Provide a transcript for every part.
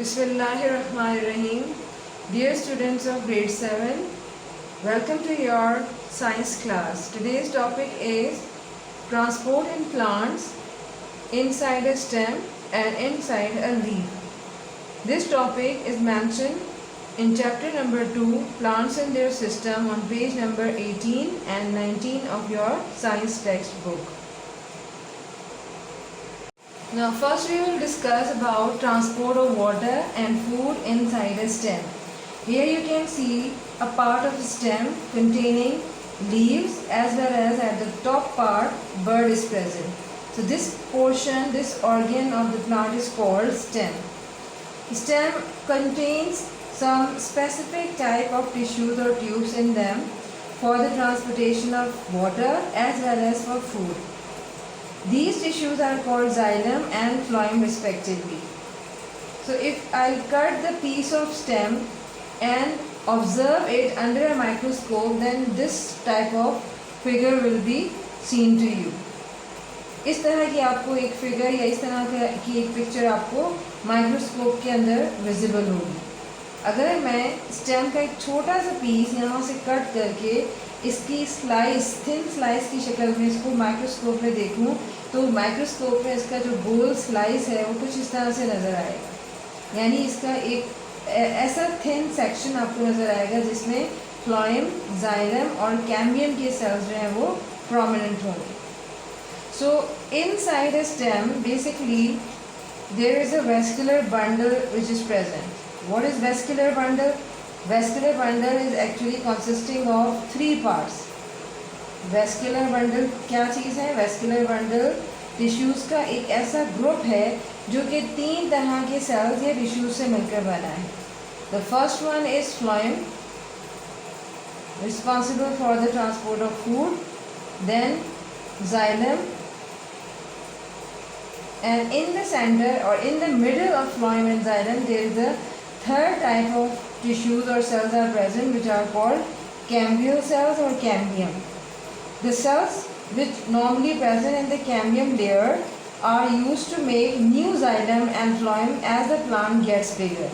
Bismillahirrahmanirrahim. Dear students of grade 7, welcome to your science class. Today's topic is transport in plants inside a stem and inside a leaf. This topic is mentioned in chapter number 2, Plants and Their System, on page number 18 and 19 of your science textbook. Now first we will discuss about transport of water and food inside a stem. Here you can see a part of the stem containing leaves, as well as at the top part bud is present. So this portion, this organ of the plant is called stem. The stem contains some specific type of tissues or tubes in them for the transportation of water as well as for food. These tissues are called xylem and phloem respectively. So if I'll cut the piece of stem and observe it under a microscope, then this type of figure will be seen to you. इस तरह की आपको एक figure या इस तरह की एक पिक्चर आपको माइक्रोस्कोप के अंदर विजिबल होगी. अगर मैं स्टेम का एक छोटा सा पीस यहाँ से कट करके इसकी स्लाइस, थिन स्लाइस की शक्ल में इसको माइक्रोस्कोप में देखूं, तो माइक्रोस्कोप में इसका जो गोल स्लाइस है वो कुछ इस तरह से नज़र आएगा. यानी इसका एक ऐसा थिन सेक्शन आपको नज़र आएगा जिसमें फ्लोएम, जाइलम और कैम्बियम के सेल्स जो हैं वो प्रोमिनेंट होंगे. So inside a stem basically there is a vascular bundle which is present. What is vascular bundle? Vascular bundle is actually consisting of 3 parts. Vascular bundle क्या चीज़ है? Vascular bundle tissues का एक ऐसा group है जो कि 3 तरह के सेल्स या टिश्यूज़ से मिलकर बना है. The first one is phloem, responsible for the transport of food. Then xylem, and in the center or in the middle of phloem and xylem there is a third type of tissues or cells are present, which are called cambial cells or cambium. The cells which normally present in the cambium layer are used to make new xylem and phloem as the plant gets bigger.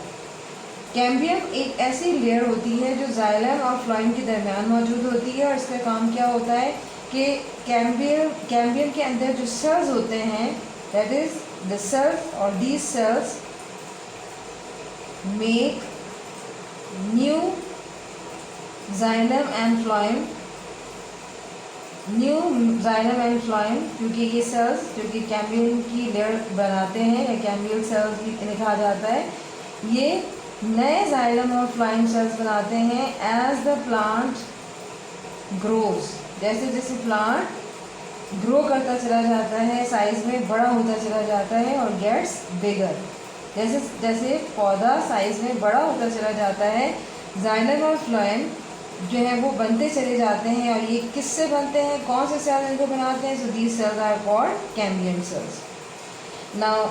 Cambium एक ऐसी layer होती है जो xylem और phloem के दरमियान मौजूद होती है, और इसका काम क्या होता है कि cambium के अंदर जो cells होते हैं, that is the cells or these cells make new xylem and phloem. New xylem and phloem, क्योंकि ये सेल्स जो कि कैम्बियम की लेयर बनाते हैं या कैम्बियल सेल्स भी कहा जाता है, ये नए xylem और phloem सेल्स बनाते हैं एज द प्लांट ग्रोज. जैसे जैसे प्लांट ग्रो करता चला जाता है, साइज में बड़ा होता चला जाता है और गेट्स बिगर. जैसे जैसे पौधा साइज़ में बड़ा होता चला जाता है, xylem और phloem जो है वो बनते चले जाते हैं. और ये किससे बनते हैं, कौन से सेल्स इनको बनाते हैं? So these cells are called cambium cells. Now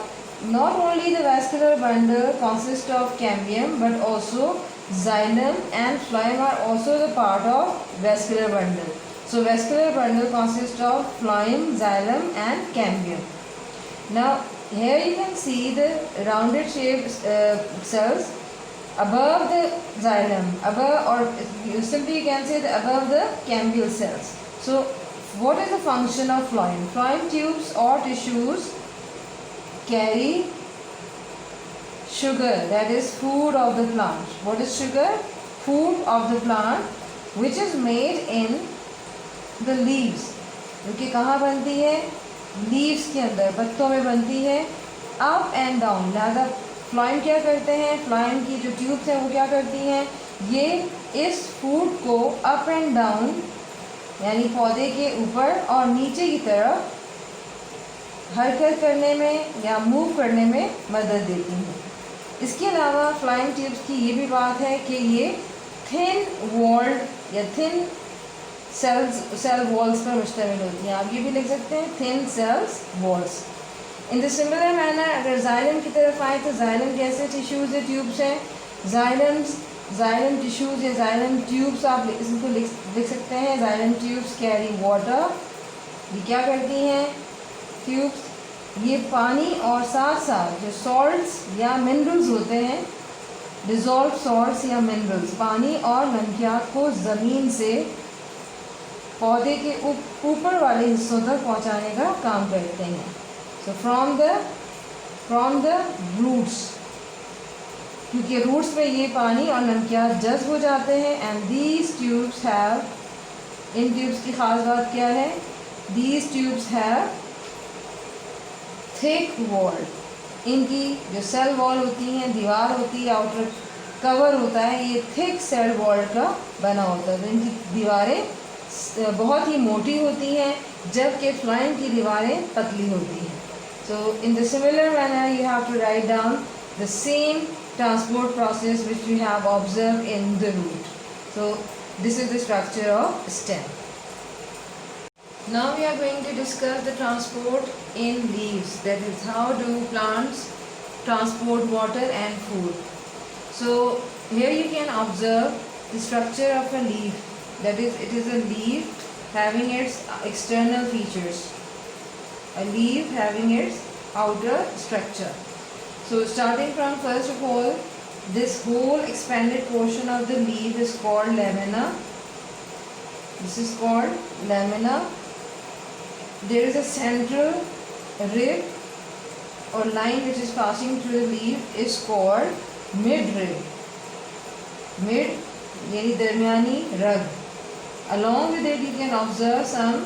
not only the vascular bundle consist of cambium but also xylem and phloem are also the part of vascular bundle. So vascular bundle consists of phloem, xylem and cambium. Now here you can see the rounded shaped cells above the xylem, above, or simply you can say the above the cambial cells. So what is the function of phloem? Phloem tubes or tissues carry sugar, that is food of the plant. What is sugar? Food of the plant, which is made in the leaves. जो कि कहाँ बनती है? Leaves के अंदर, पत्तों में बनती है. Up and down. लिहाजा फ्लोएम क्या करते हैं? फ्लोएम की जो ट्यूब्स हैं वो क्या करती हैं? ये इस फूड को अप एंड डाउन यानी पौधे के ऊपर और नीचे की तरफ हरकत करने में या मूव करने में मदद देती हैं. इसके अलावा फ्लोएम ट्यूब्स की ये भी बात है कि ये थिन वॉल्ड या थिन सेल वॉल्स पर मुश्तमिल होती हैं. आप ये भी लिख सकते हैं thin cells walls. In the similar manner अगर जाइलम की तरफ आए तो जाइलम कैसे टिश्यूज़ या ट्यूब्स हैं? जाइलम टिश्यूज़ या जाइलम ट्यूब्स आप इसको लिख सकते हैं. Xylem tubes carry water. ये क्या करती हैं? ट्यूब्स ये पानी और साथ साथ जो सॉल्ट्स या मिनरल्स होते हैं, डिज़ोल्व सॉल्ट्स या मिनरल्स, पानी और नमकियात को ज़मीन से पौधे के ऊपर वाले हिस्सों तक पहुंचाने का काम करते हैं. सो फ्रॉम द रूट्स, क्योंकि रूट्स में ये पानी और नमकियात जज्ब हो जाते हैं. And these tubes have, in tubes की ख़ास बात क्या है, these tubes have thick wall. इनकी जो सेल वॉल होती हैं, दीवार होती है, आउटर कवर होता है, ये थिक सेल वॉल का बना होता है. तो इनकी दीवारें बहुत ही मोटी होती हैं, जबकि फ्लाइम की दीवारें पतली होती हैं. So in the similar manner you have to write down the same transport process which we have observed in the root. So this is the structure of stem. Now we are going to discuss the transport in leaves, that is how do plants transport water and food. So here you can observe the structure of a leaf, that is it is a leaf having its external features, a leaf having its outer structure. So starting from first of all, this whole expanded portion of the leaf is called lamina. This is called lamina. There is a central rib or line which is passing through the leaf is called midrib. Mid यानी दरमियानी रग. Along with it you can observe some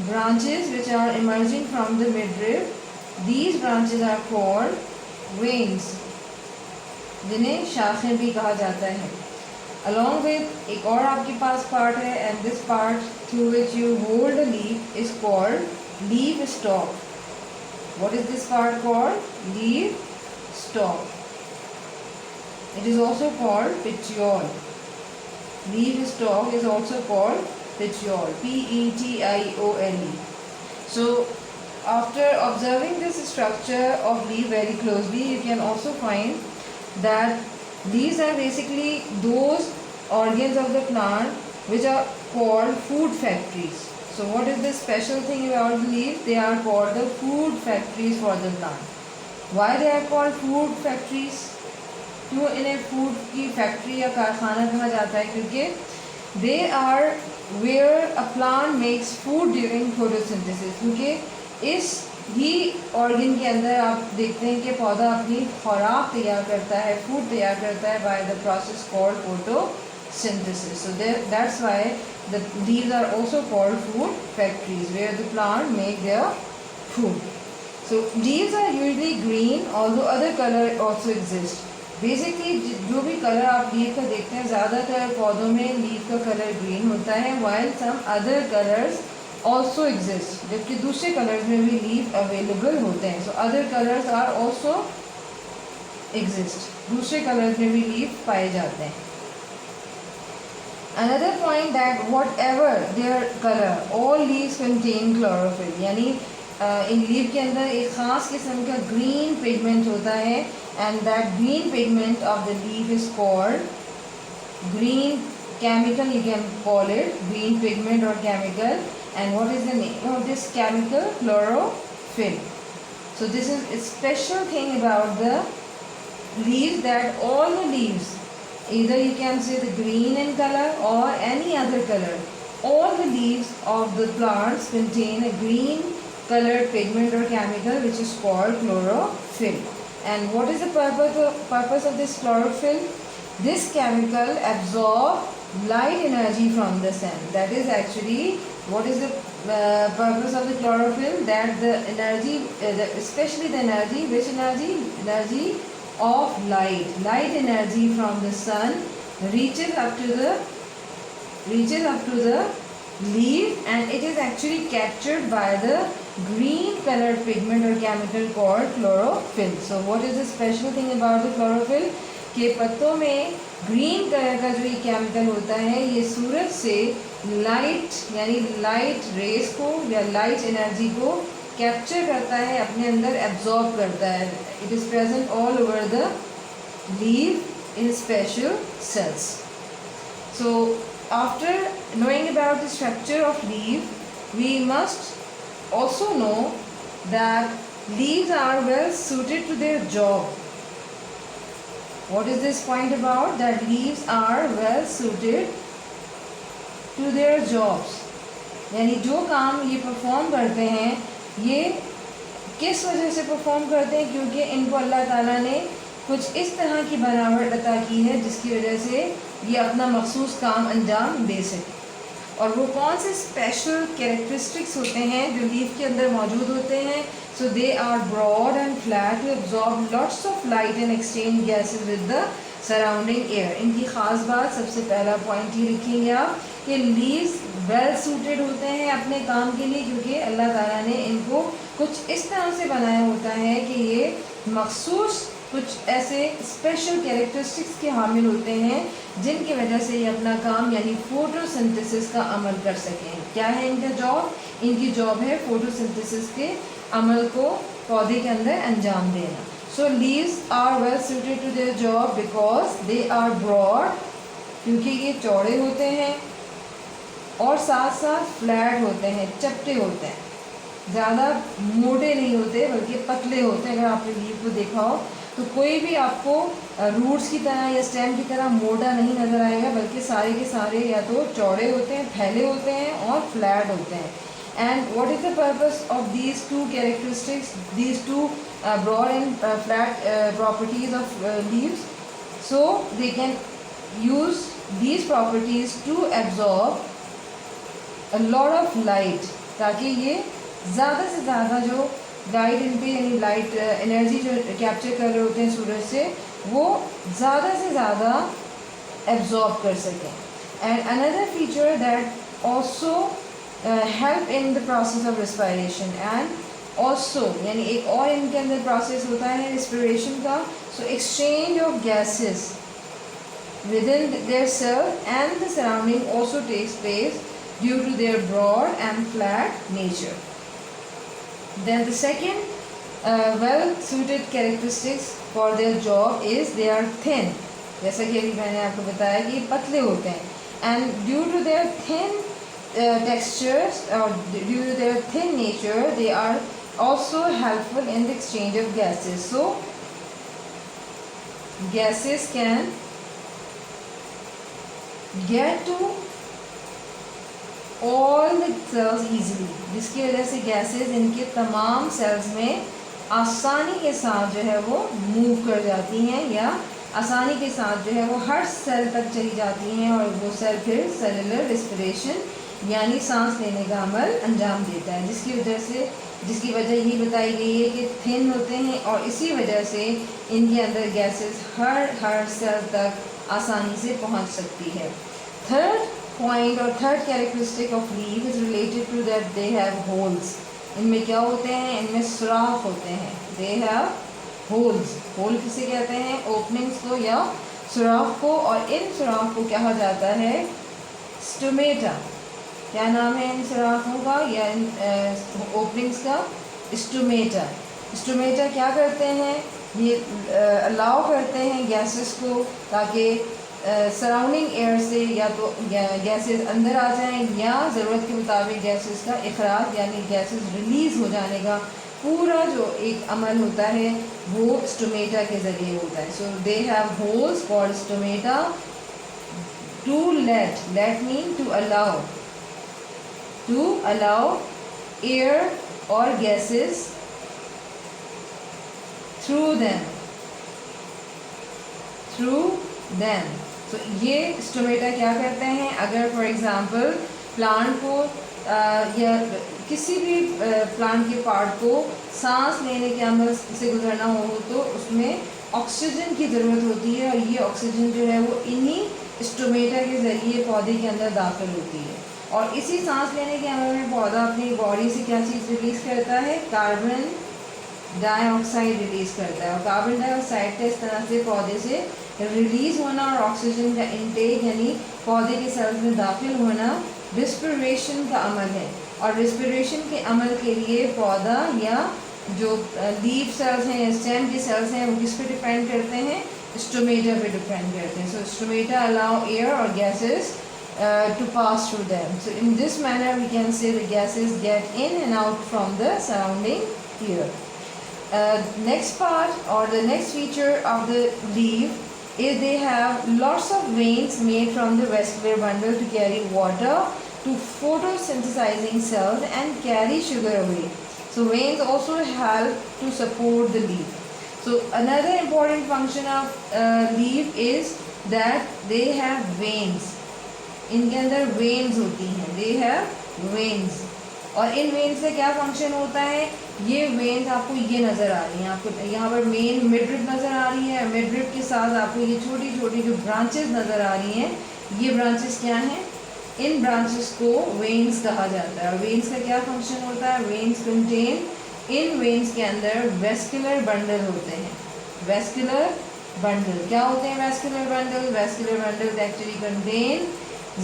branches which are emerging from the midrib. These branches are called veins, जिन्हें शाखें भी कहा जाता है. Along with एक और आपके पास पार्ट है, and this part through which you hold the leaf is called leaf stalk. What is this part called? Leaf stalk. It is also called petiole. Leaf stalk is also called petiole. Petiole. So after observing this structure of leaf very closely, you can also find that these are basically those organs of the plant which are called food factories. So what is the special thing about the leaf? They are called the food factories for the plant. Why they are called food factories? क्यों इन्हें food की factory या कारखाना कहा जाता है? क्योंकि they are where a plant makes food during photosynthesis. क्योंकि इस ही ऑर्गन के अंदर आप देखते हैं कि पौधा अपनी खुराक तैयार करता है, फूड तैयार करता है by the process called photosynthesis. So that's why the leaves are also called food factories where the plant make their food. So leaves are usually green although other colour also exist. Basically जो भी colour आप leave का देखते हैं, ज़्यादातर पौधों में leave का कलर ग्रीन होता है, while some other colours also exist, जबकि दूसरे कलर्स में भी लीफ अवेलेबल होते हैं. So other colours are also exist, दूसरे कलर्स में भी लीफ पाए जाते हैं. Another point that whatever their colour all leaves contain chlorophyll. यानी इन लीफ के अंदर एक ख़ास किस्म का ग्रीन पिगमेंट होता है, and that green pigment of the leaf is called green chemical. You can call it green pigment or chemical. And what is the name of this chemical? Chlorophyll. So this is a special thing about the leaves, that all the leaves, either you can say the green in color or any other color, all the leaves of the plants contain a green colored pigment or chemical which is called chlorophyll. And what is the purpose of this chlorophyll? This chemical absorbs light energy from the sun. That is actually what is the purpose of the chlorophyll, that the energy, especially the energy, which energy of light energy from the sun reaches up to the leaf, and it is actually captured by the green colored pigment or chemical called chlorophyll. So what is the special thing about the chlorophyll? कि पत्तों में green colour का जो ये chemical होता है, ये सूरज से लाइट यानी लाइट रेस को या लाइट एनर्जी को कैप्चर करता है, अपने अंदर एब्जॉर्ब करता है. It is present all over the leaf in special cells. So after knowing about the structure of leaf, we must also know that leaves are well suited to their job. What is this point about? That leaves are well suited to their jobs. यानी जो काम ये perform करते हैं ये किस वजह से परफॉर्म करते हैं? क्योंकि इनको अल्लाह ताला ने कुछ इस तरह की बनावट अता की है जिसकी वजह से ये अपना मखसूस काम अंजाम दे सके। और वो कौन से स्पेशल कैरेक्टरिस्टिक्स होते हैं जो लीफ के अंदर मौजूद होते हैं? So they are broad and flat to absorb lots of light and exchange gases with the surrounding air. इनकी ख़ास बात, सबसे पहला पॉइंट ये लिखेंगे आप कि लीव्स वेल सूटेड होते हैं अपने काम के लिए, क्योंकि अल्लाह ताला ने इनको कुछ इस तरह से बनाया होता है कि ये मखसूस कुछ ऐसे स्पेशल कैरेक्टरिस्टिक्स के हामिल होते हैं जिनकी वजह से ये अपना काम यानी फोटोसिंथेसिस का अमल कर सकें। क्या है इनका जॉब? इनकी जॉब है फोटोसिंथेसिस के अमल को पौधे के अंदर अंजाम देना। So leaves are well suited to their job because they are broad, क्योंकि ये चौड़े होते हैं, और साथ साथ फ्लैट होते हैं, चपटे होते हैं, ज़्यादा मोटे नहीं होते बल्कि पतले होते हैं। अगर आपने लीव को देखा हो तो कोई भी आपको रूट्स की तरह या स्टेम की तरह मोटा नहीं नज़र आएगा, बल्कि सारे के सारे या तो चौड़े होते हैं, फैले होते हैं और फ्लैट होते हैं। And what is the purpose of these two characteristics, these two broad and flat properties of leaves? So they can use these properties to absorb a lot of light, ताकि ये ज़्यादा से ज़्यादा जो लाइट इन पे यानी light energy जो capture कर रहे होते हैं सूरज से, वो ज़्यादा से ज़्यादा एब्जॉर्ब कर सकें। And another feature that also help in the process of respiration and also, यानी एक और इनके अंदर प्रोसेस होता है रेस्पिरेशन का। So exchange of gases within their cell and the surrounding also takes place due to their broad and flat nature. Then the second well suited characteristics for their job is they are thin. जैसा कि अभी मैंने आपको बताया कि ये पतले होते हैं, and due to their thin textures or due to their thin nature they are also helpful in the exchange of gases. So gases can get to all the cells easily, जिसकी वजह से गैसेस इनके तमाम sales में आसानी के साथ जो है वो मूव कर जाती हैं, या आसानी के साथ जो है वो हर सेल तक चली जाती हैं, और वो सेल फिर सेलुलर रेस्पिरेशन यानी सांस लेने का अमल अंजाम देता है, जिसकी वजह ये बताई गई है कि थिन होते हैं, और इसी वजह से इनके अंदर गैसेस हर सेल तक आसानी से पहुंच सकती है। थर्ड पॉइंट और third characteristic of leave is related to that they have holes. इनमें क्या होते हैं? इनमें सुराख होते हैं। दे हैव होल्स। होल किसे कहते हैं? ओपनिंग्स को या सुराख को, और इन सुराख को कहा जाता है स्टोमेटा। क्या नाम है इन सुराखों का या इन ओपनिंग्स का? स्टोमेटा। स्टोमेटा क्या करते हैं? ये अलाउ करते हैं गैसेस को, ताकि सराउंडिंग एयर से या तो गैसेस अंदर आ जाएं, या ज़रूरत के मुताबिक गैसेस का इखराज यानी गैसेस रिलीज़ हो जाने का पूरा जो एक अमल होता है वो स्टोमेटा के ज़रिए होता है। So they have holes called stomata to let mean to allow air और गैसेस through them. So ये स्टोमेटा क्या करते हैं? अगर फॉर एग्ज़ाम्पल प्लांट को या किसी भी प्लांट के पार्ट को सांस लेने के अमल से गुजरना हो तो उसमें ऑक्सीजन की ज़रूरत होती है, और ये ऑक्सीजन जो है वो इन्हीं स्टोमेटा के ज़रिए पौधे के अंदर दाखिल होती है। और इसी सांस लेने के अमल में पौधा अपनी बॉडी से क्या चीज़ रिलीज़ करता है? कार्बन डाइऑक्साइड रिलीज़ करता है, और कार्बन डाइऑक्साइड का इस तरह से पौधे से रिलीज़ होना और ऑक्सीजन का इनटेक यानी पौधे के सेल्स में दाखिल होना रिस्पिरेशन का अमल है। और रिस्पिरेशन के अमल के लिए पौधा या जो लीफ सेल्स हैं या स्टेम की सेल्स हैं वो किस पे डिपेंड करते हैं? स्टोमेटा पे डिपेंड करते हैं। सो स्टोमेटा अलाउ एयर और gases to pass through them. So in this manner we can say the gases get in and out from the surrounding here. Next part or the next feature of the leaf is they have lots of veins made from the vascular bundle to carry water to photosynthesizing cells and carry sugar away. So veins also help to support the leaf. So another important function of leaf is that they have veins. इनके अंदर veins होती हैं, दे have veins. और इन veins से क्या function होता है, ये वेन्स आपको ये नज़र आ रही हैं, आपको यहाँ पर मेन मिडरिप नज़र आ रही है. मिडरिप के साथ आपको ये छोटी छोटी जो ब्रांचेस नज़र आ रही हैं, ये ब्रांचेस क्या हैं, इन ब्रांचेस को वेन्स कहा जाता है. और वेन्स का क्या फंक्शन होता है, वेन्स कंटेन, इन वेन्स के अंदर वेस्कुलर बंडल होते हैं. वेस्कुलर बंडल क्या होते हैं, vascular bundle, vascular bundle actually contain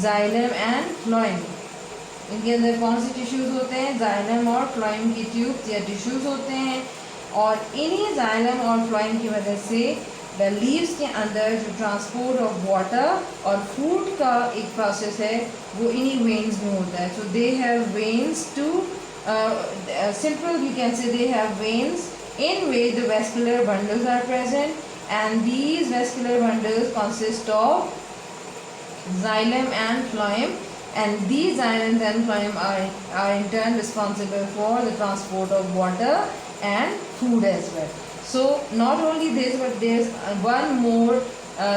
xylem and phloem. इनके अंदर कौन से टिश्यूज़ होते हैं, जाइलम और फ्लोएम की ट्यूब्स या टिश्यूज़ होते हैं. और इन्हीं जाइलम और फ्लोएम की वजह से द लीव्स के अंदर जो ट्रांसपोर्ट ऑफ वाटर और फूड का एक प्रोसेस है वो इन्हीं वेन्स में होता है. So they have veins to simple you can say they have veins in which the vascular bundles are present, and these vascular bundles consist of xylem and phloem, and these xylem and phloem are in turn responsible for the transport of water and food as well. So not only this, but there is one more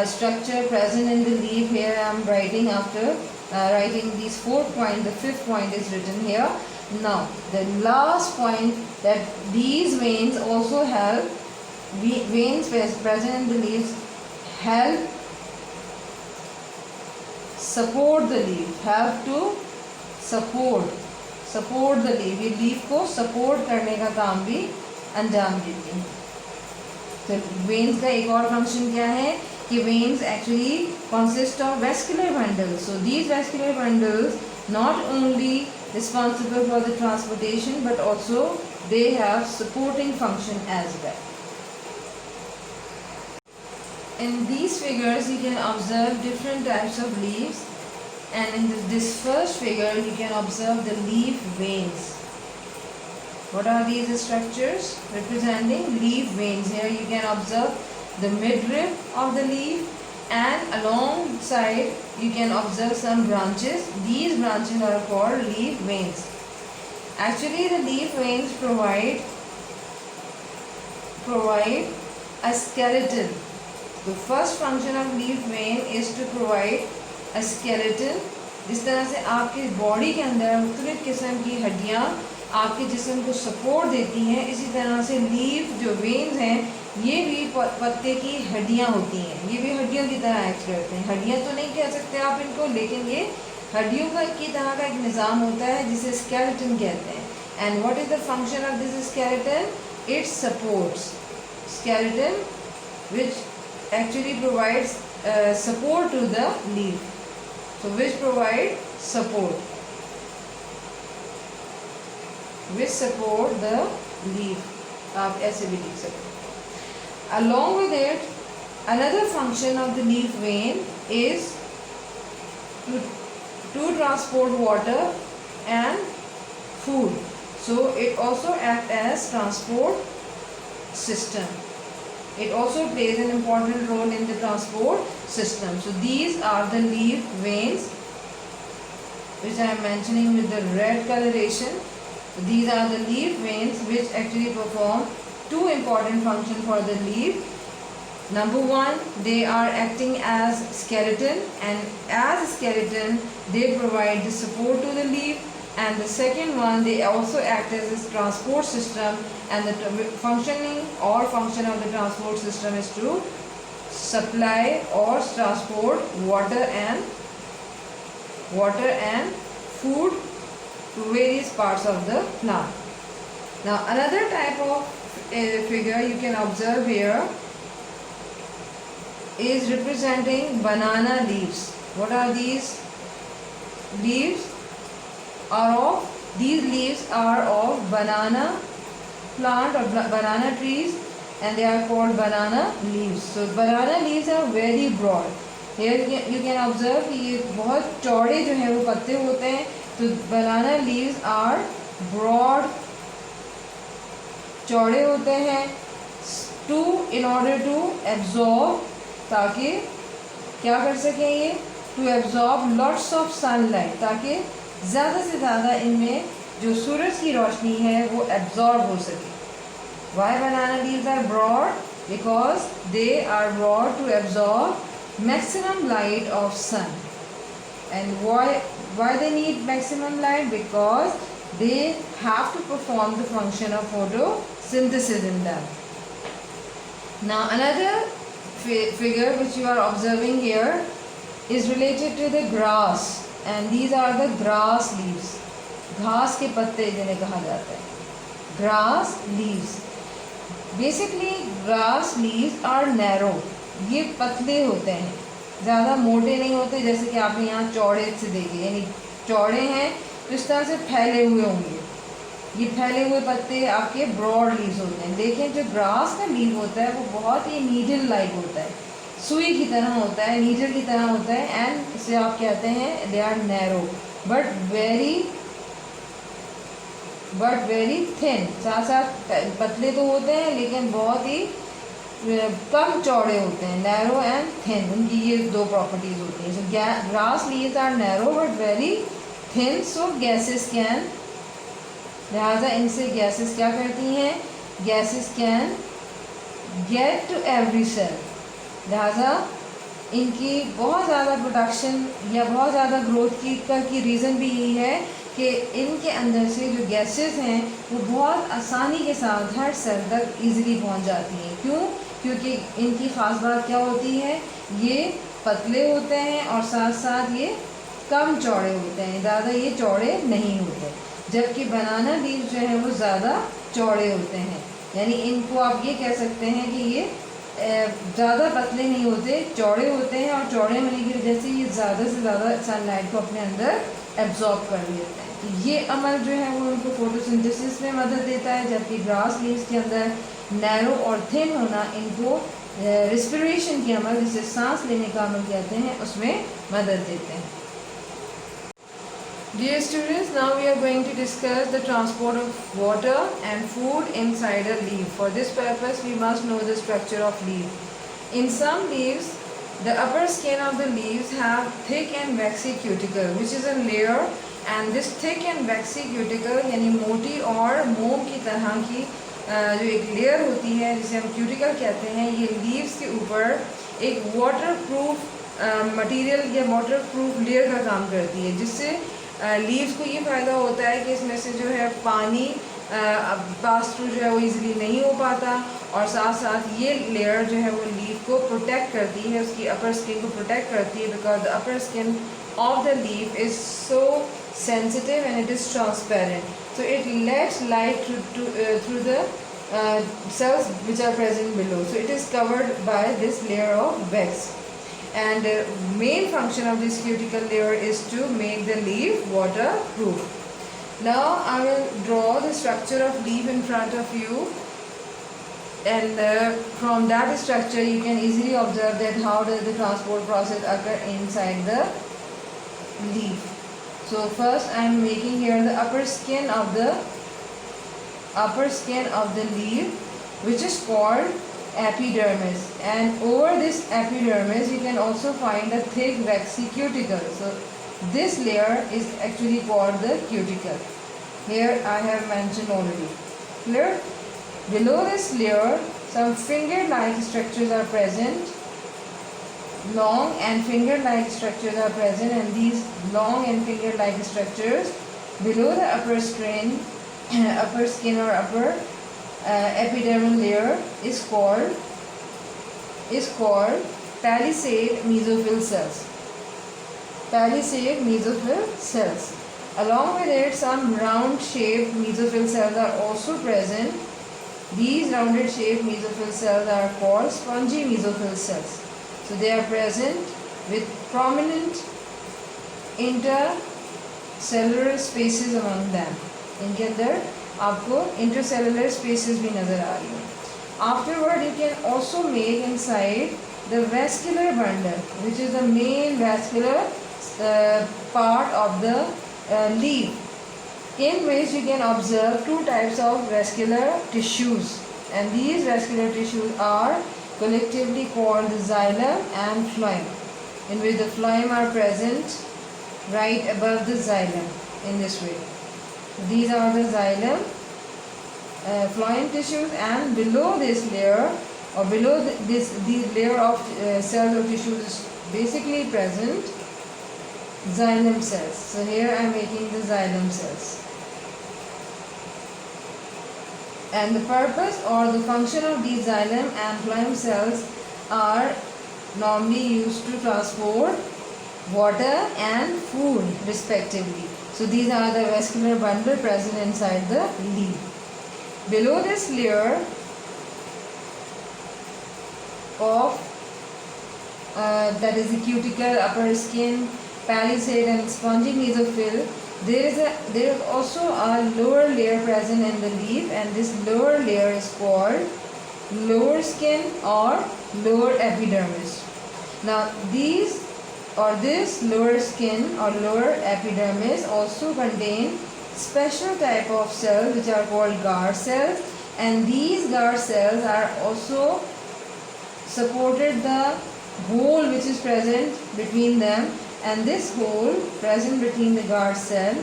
structure present in the leaf. Here I am writing after writing these 4 points. The 5th point is written here. Now the last point, that these veins also help, veins present in the leaves help support the leaf, have to support the leaf. ये leaf को support करने का काम भी अंजाम देती हैं. तो veins का एक और function क्या है कि veins actually consist of vascular bundles. So these vascular bundles not only responsible for the transportation but also they have supporting function as well. In these figures you can observe different types of leaves, and in this first figure you can observe the leaf veins. What are these structures representing leaf veins? Here you can observe the midrib of the leaf, and alongside you can observe some branches. These branches are called leaf veins. Actually the leaf veins provide a skeleton. The first function of leaf vein is to provide a skeleton. जिस तरह से आपके body के अंदर मुख्तलिफ किस्म की हड्डियाँ आपके जिस्म को सपोर्ट देती हैं, इसी तरह से लीफ जो वेन्स हैं ये भी पत्ते की हड्डियाँ होती हैं. ये भी हड्डियों की तरह एक्ट करते हैं. हड्डियाँ तो नहीं कह सकते आप इनको, लेकिन ये हड्डियों का की तरह का एक निज़ाम होता है जिसे स्केलेटन कहते हैं. And what is the function of this skeleton? It supports. Skeleton which actually provides support to the leaf. So which provide support the leaf. आप ऐसे भी लिख सकते. Along with it, another function of the leaf vein is to transport water and food. So it also acts as transport system. It also plays an important role in the transport system. So these are the leaf veins which I am mentioning with the red coloration. So these are the leaf veins which actually perform 2 important functions for the leaf. Number 1, they are acting as skeleton, and as a skeleton they provide the support to the leaf. And the second one, they also act as a transport system, and the function of the transport system is to supply or transport water and food to various parts of the plant. Now another type of figure you can observe here is representing banana leaves. What are these leaves? These leaves are of banana plant or banana trees, and they are called banana leaves. So banana leaves are very broad. Here you can observe कि ये बहुत चौड़े जो हैं वो पत्ते होते हैं. तो banana leaves are broad चौड़े होते हैं to in order to absorb, ताकि क्या कर सकें ये, to absorb lots of sunlight, ताकि ज़्यादा से ज़्यादा इनमें जो सूरज की रोशनी है वो एब्जॉर्ब हो सके। Why banana leaves are broad, because they are broad to absorb maximum light of sun. And why they need maximum light? Because they have to perform the function of photosynthesis in them. Now another figure which you are observing here is related to the grass, and these are the grass leaves. घास के पत्ते जिन्हें कहा जाता है, grass leaves. Basically grass leaves are narrow. ये पतले होते हैं, ज़्यादा मोटे नहीं होते, जैसे कि आपने यहाँ चौड़े से देखे, यानी चौड़े हैं तो इस तरह से फैले हुए होंगे। ये फैले हुए पत्ते आपके ब्रॉड लीव्स होते हैं। देखें जो ग्रास का लीव होता है वो बहुत ही नीडल लाइक होता है, सुई की तरह होता है, नीडल की तरह होता है, एंड इसे आप कहते हैं they are narrow but very thin. साथ साथ पतले तो होते हैं लेकिन बहुत ही कम चौड़े होते हैं, नैरो एंड थिन, उनकी ये दो प्रॉपर्टीज होती हैं। So grass leaves are narrow but very thin, so gases can, लिहाजा इनसे गैसेस क्या करती हैं, gases can get to every cell. लिहाजा इनकी बहुत ज़्यादा प्रोडक्शन या बहुत ज़्यादा ग्रोथ की रीज़न भी यही है कि इनके अंदर से जो गैसेस हैं वो बहुत आसानी के साथ हर सेल तक ईज़िली पहुंच जाती हैं। क्यों? क्योंकि इनकी ख़ास बात क्या होती है, ये पतले होते हैं और साथ साथ ये कम चौड़े होते हैं, ज़्यादा ये चौड़े नहीं होते। जबकि बनाना लीव्स जो है वो ज़्यादा चौड़े होते हैं, यानी इनको आप ये कह सकते हैं कि ये ज़्यादा पतले नहीं होते, चौड़े होते हैं, और चौड़े होने की वजह से ये ज़्यादा से ज़्यादा सनलाइट को अपने अंदर एब्जॉर्ब कर लेते हैं। तो ये अमल जो है वो उनको फोटोसिंथेसिस में मदद देता है, जबकि ग्रास लीव्स के अंदर नैरो और थिन होना इनको रेस्पिरेशन के अमल, जिसे सांस लेने का अमल कहते हैं, उसमें मदद देते हैं। Dear students, now we are going to discuss the transport of water and food inside a leaf. For this purpose, we must know the structure of leaf. In some leaves, the upper skin of the leaves have thick and waxy cuticle, which is a layer, and this thick and waxy cuticle यानी मोटी और मोम की तरह की जो एक layer होती है जिसे हम क्यूटिकल कहते हैं, ये लीव्स के ऊपर एक वाटरप्रूफ मटेरियल या वाटरप्रूफ लेयर का काम करती है, जिससे लीव्स को ये फ़ायदा होता है कि इसमें से जो है पानी पास थ्रू जो है वो इजीली नहीं हो पाता, और साथ साथ ये लेयर जो है वो लीफ को प्रोटेक्ट करती है, उसकी अपर स्किन को प्रोटेक्ट करती है, because the upper skin of the leaf is so sensitive and it is transparent, so it lets light through the cells which are present below, so it is covered by this layer of wax, and main function of this cuticle layer is to make the leaf waterproof. Now I will draw the structure of leaf in front of you, and from that structure you can easily observe that how does the transport process occur inside the leaf. So first I am making here the upper skin of the leaf, which is called epidermis, and over this epidermis you can also find a thick waxy cuticle. So this layer is actually called the cuticle. Here I have mentioned already. Clear? Below this layer some finger-like structures are present. Long and finger-like structures are present, and these long and finger-like structures below the upper skin or upper epidermal layer is called palisade mesophyll cells. Palisade mesophyll cells. Along with it, some round-shaped mesophyll cells are also present. These rounded-shaped mesophyll cells are called spongy mesophyll cells. So they are present with prominent intercellular spaces among them. इनके अंदर आपको intercellular spaces भी नज़र आ रही हैं. Afterward, you can also make inside the vascular bundle, which is the main vascular part of the leaf. in which you can observe two types of vascular tissues, and these vascular tissues are collectively called the xylem and phloem, in which the phloem are present right above the xylem in this way. These are the xylem phloem tissues, and below this layer or below this layer of cells or tissues is basically present xylem cells. So here I am making the xylem cells. And the purpose or the function of these xylem and phloem cells are normally used to transport water and food respectively. So these are the vascular bundle present inside the leaf. Below this layer of that is the cuticle, upper skin, palisade and spongy mesophyll, there is also a lower layer present in the leaf, and this lower layer is called lower skin or lower epidermis. Now this lower skin or lower epidermis also contain special type of cells which are called Gard cells, and these Gard cells are also supported the hole which is present between them, and this hole present between the Gard cell,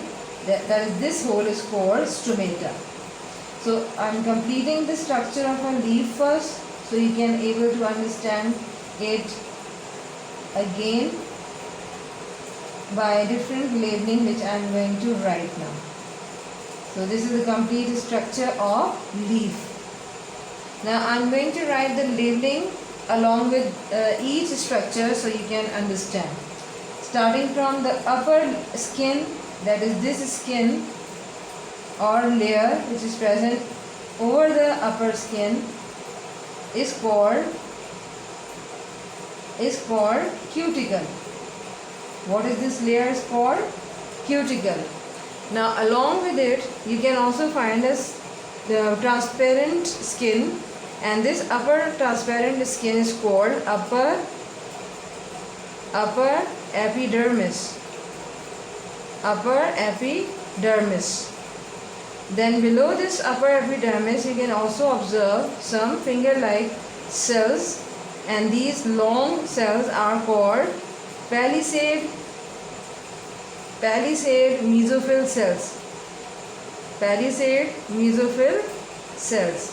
that is this hole, is called stomata. So I am completing the structure of a leaf first, so you can able to understand it again by different labeling which I am going to write now. So this is the complete structure of leaf. Now I am going to write the labeling along with each structure so you can understand. Starting from the upper skin, that is this skin or layer which is present over the upper skin is called cuticle. What is this layer is called? Cuticle. Now along with it you can also find the transparent skin, and this upper transparent skin is called upper epidermis. Then below this upper epidermis you can also observe some finger-like cells, and these long cells are called palisade mesophyll cells. Palisade mesophyll cells.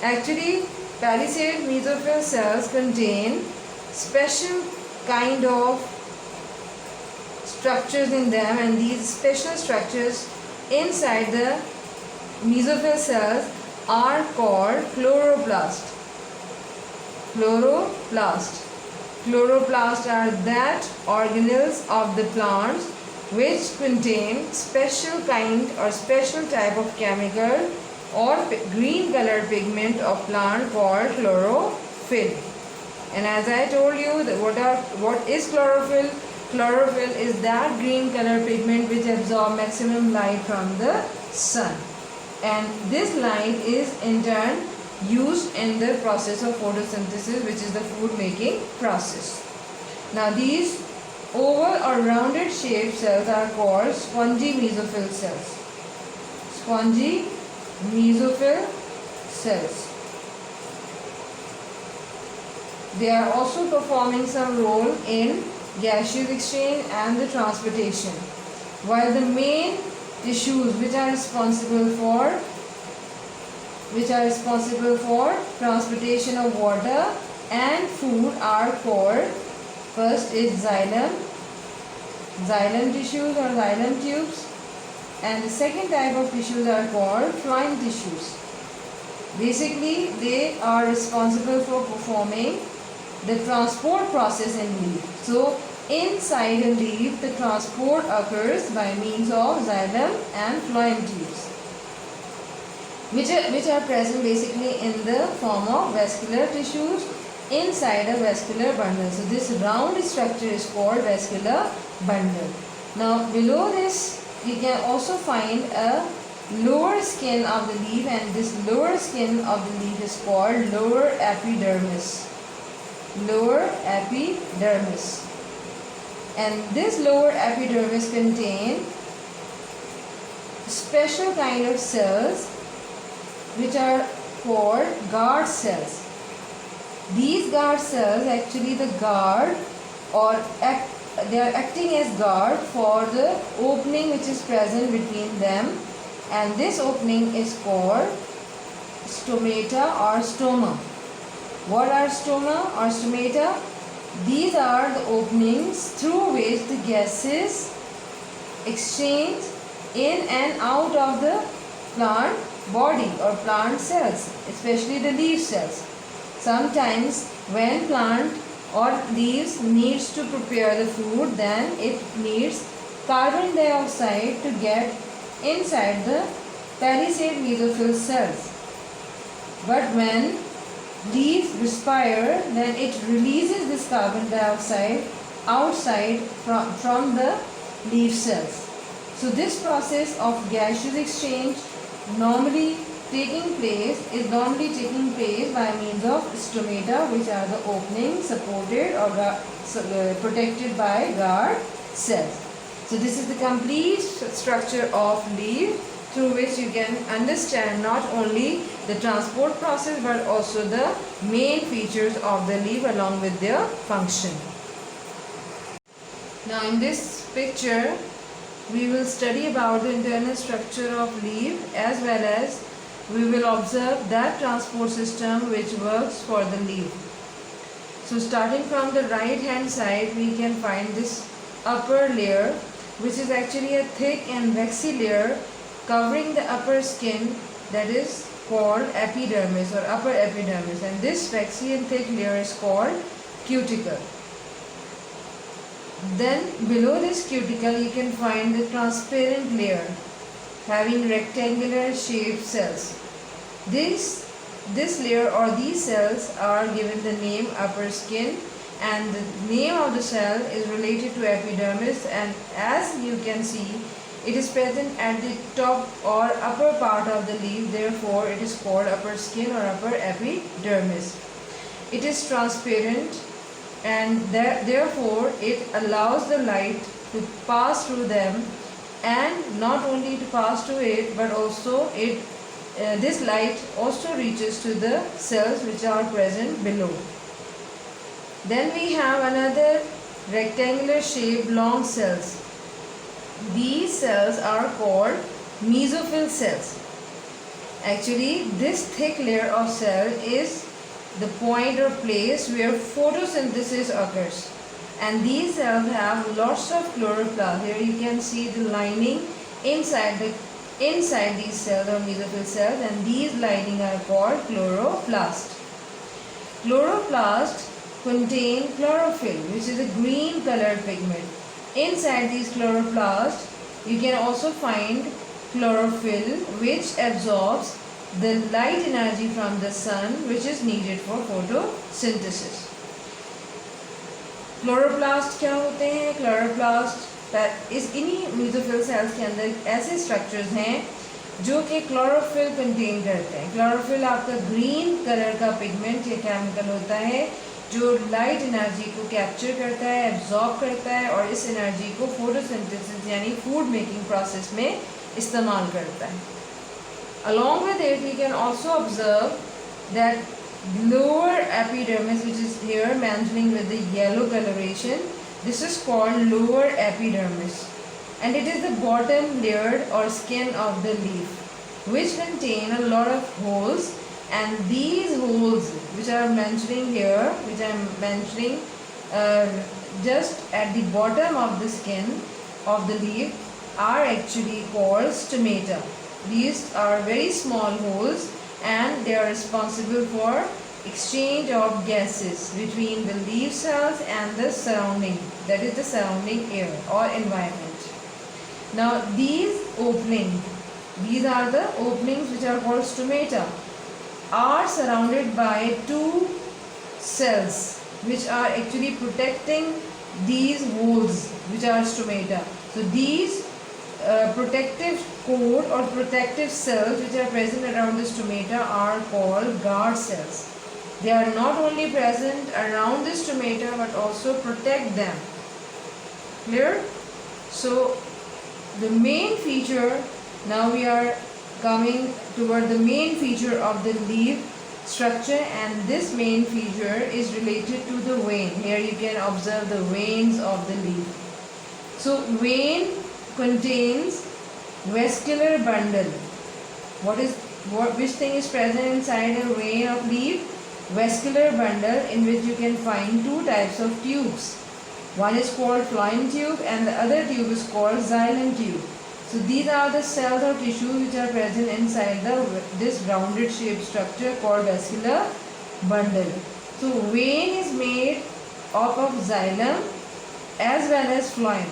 Actually, palisade mesophyll cells contain special kind of structures in them, and these special structures inside the mesophyll cells are called chloroplast. Chloroplasts are that organelles of the plants which contain special kind or special type of chemical or green colored pigment of plant called chlorophyll. And as I told you, what is chlorophyll? Chlorophyll is that green colored pigment which absorbs maximum light from the sun, and this light is in turn used in the process of photosynthesis, which is the food making process. Now these oval or rounded shaped cells are called spongy mesophyll cells. Spongy mesophyll cells. They are also performing some role in gaseous exchange and the transportation, while the main tissues which are responsible for transportation of water and food are called, first is xylem tissues or xylem tubes, and the second type of tissues are called phloem tissues. Basically, they are responsible for performing the transport process in leaf. So, inside a leaf, the transport occurs by means of xylem and phloem tubes, which are present basically in the form of vascular tissues inside a vascular bundle. So this round structure is called vascular bundle. Now below this you can also find a lower skin of the leaf, and this lower skin of the leaf is called lower epidermis. And this lower epidermis contain special kind of cells which are called guard cells. These guard cells actually the guard or they are acting as guard for the opening which is present between them, and this opening is called stomata or stoma. What are stoma or stomata? These are the openings through which the gases exchange in and out of the plant body or plant cells, especially the leaf cells. Sometimes when plant or leaves needs to prepare the food, then it needs carbon dioxide to get inside the palisade mesophyll cells. But when leaves respire, then it releases this carbon dioxide outside from the leaf cells. So this process of gaseous exchange is normally taking place by means of stomata, which are the openings supported or protected by guard cells. So this is the complete structure of leaf, through which you can understand not only the transport process but also the main features of the leaf along with their function. Now in this picture we will study about the internal structure of leaf, as well as we will observe that transport system which works for the leaf. So starting from the right hand side, we can find this upper layer, which is actually a thick and waxy layer covering the upper skin, that is called epidermis or upper epidermis, and this waxy and thick layer is called cuticle. Then below this cuticle you can find the transparent layer having rectangular shaped cells. This layer or these cells are given the name upper skin, and the name of the cell is related to epidermis, and as you can see it is present at the top or upper part of the leaf, therefore it is called upper skin or upper epidermis. It is transparent and therefore it allows the light to pass through them, and not only to pass through it but also this light also reaches to the cells which are present below. Then we have another rectangular shaped long cells. These cells are called mesophyll cells. Actually this thick layer of cell is the point or place where photosynthesis occurs, and these cells have lots of chloroplast. Here you can see the lining inside these cells or mesophyll cells, and these lining are called chloroplast. Chloroplast contain chlorophyll, which is a green colored pigment. Inside these chloroplast you can also find chlorophyll, which absorbs the light energy from the sun, which is needed for photosynthesis. Chloroplast क्या होते हैं? Chloroplast इस इन्हीं mesophyll cells के अंदर ऐसे structures हैं जो कि क्लोरोफिल कंटेन करते हैं. क्लोरोफिल आपका ग्रीन कलर का पिगमेंट या केमिकल होता है जो लाइट एनर्जी को कैप्चर करता है, एब्जॉर्ब करता है और इस एनर्जी को फोटोसिंथेसिस यानी फूड मेकिंग प्रोसेस में इस्तेमाल करता है. Along with it, we can also observe that lower epidermis, which is here mentioning with the yellow coloration, this is called lower epidermis, and it is the bottom layer or skin of the leaf, which contain a lot of holes, and these holes which I am mentioning here, just at the bottom of the skin of the leaf, are actually called stomata. These are very small holes and they are responsible for exchange of gases between the leaf cells and the surrounding, that is the surrounding air or environment. Now these are the openings which are called stomata, are surrounded by two cells which are actually protecting these holes which are stomata. So these protective coat or protective cells which are present around the stomata are called guard cells. They are not only present around the stomata but also protect them. Clear? So the main feature Now we are coming toward the main feature of the leaf structure, and this main feature is related to the vein. Here you can observe the veins of the leaf. So vein contains vascular bundle. Which thing is present inside a vein of leaf? Vascular bundle, in which you can find two types of tubes. One is called phloem tube and the other tube is called xylem tube. So these are the cells or tissues which are present inside this rounded shaped structure called vascular bundle. So vein is made up of xylem as well as phloem.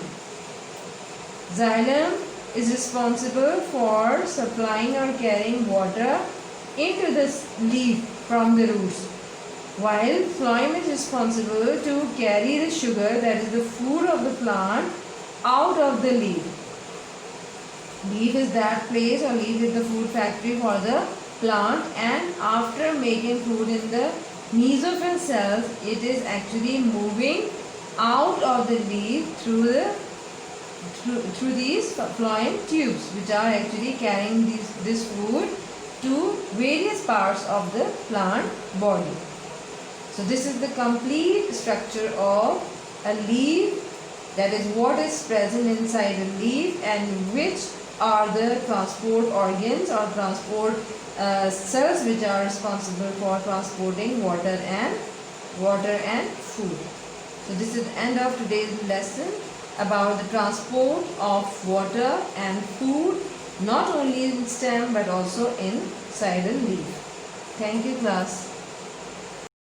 Xylem is responsible for supplying or carrying water into the leaf from the roots, while phloem is responsible to carry the sugar, that is the food of the plant, out of the leaf. Leaf is that place, or leaf is the food factory for the plant, and after making food in the mesophyll cells, it is actually moving out of the leaf through these phloem tubes, which are actually carrying this food to various parts of the plant body. So this is the complete structure of a leaf, that is what is present inside a leaf, and which are the transport organs or transport cells which are responsible for transporting water and food. So this is the end of today's lesson about the transport of water and food, not only in stem but also inside a leaf. Thank you, class.